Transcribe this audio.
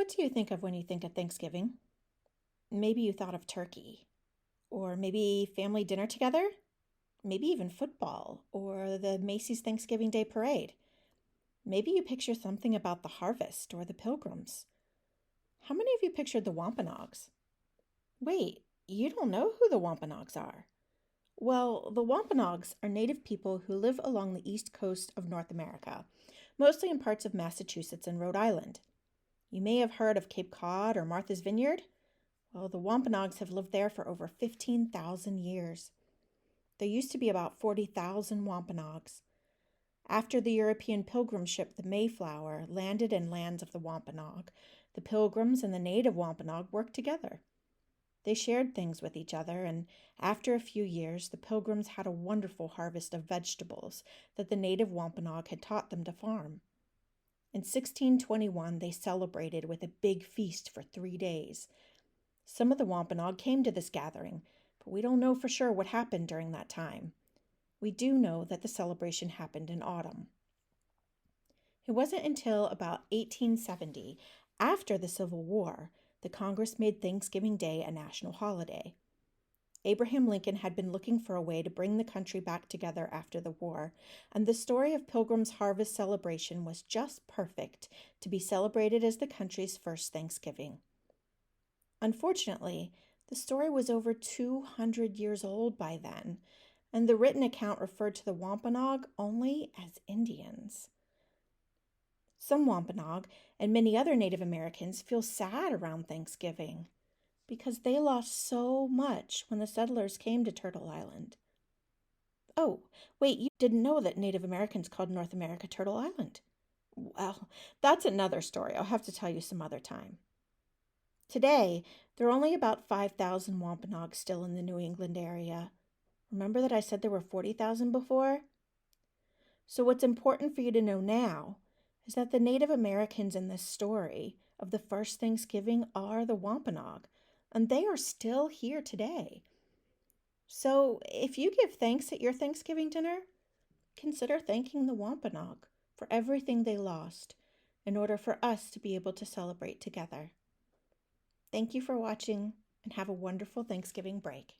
What do you think of when you think of Thanksgiving? Maybe you thought of turkey, or maybe family dinner together, maybe even football, or the Macy's Thanksgiving Day Parade. Maybe you picture something about the harvest or the pilgrims. How many of you pictured the Wampanoags? Wait, you don't know who the Wampanoags are? Well, the Wampanoags are native people who live along the east coast of North America, mostly in parts of Massachusetts and Rhode Island. You may have heard of Cape Cod or Martha's Vineyard. Well, the Wampanoags have lived there for over 15,000 years. There used to be about 40,000 Wampanoags. After the European pilgrim ship, the Mayflower, landed in lands of the Wampanoag, the pilgrims and the native Wampanoag worked together. They shared things with each other, and after a few years, the pilgrims had a wonderful harvest of vegetables that the native Wampanoag had taught them to farm. In 1621, they celebrated with a big feast for 3 days. Some of the Wampanoag came to this gathering, but we don't know for sure what happened during that time. We do know that the celebration happened in autumn. It wasn't until about 1870, after the Civil War, that Congress made Thanksgiving Day a national holiday. Abraham Lincoln had been looking for a way to bring the country back together after the war, and the story of Pilgrim's Harvest celebration was just perfect to be celebrated as the country's first Thanksgiving. Unfortunately, the story was over 200 years old by then, and the written account referred to the Wampanoag only as Indians. Some Wampanoag and many other Native Americans feel sad around Thanksgiving because they lost so much when the settlers came to Turtle Island. Oh, wait, you didn't know that Native Americans called North America Turtle Island. Well, that's another story I'll have to tell you some other time. Today, there are only about 5,000 Wampanoag still in the New England area. Remember that I said there were 40,000 before? So what's important for you to know now is that the Native Americans in this story of the first Thanksgiving are the Wampanoag, and they are still here today. So if you give thanks at your Thanksgiving dinner, consider thanking the Wampanoag for everything they lost in order for us to be able to celebrate together. Thank you for watching, and have a wonderful Thanksgiving break.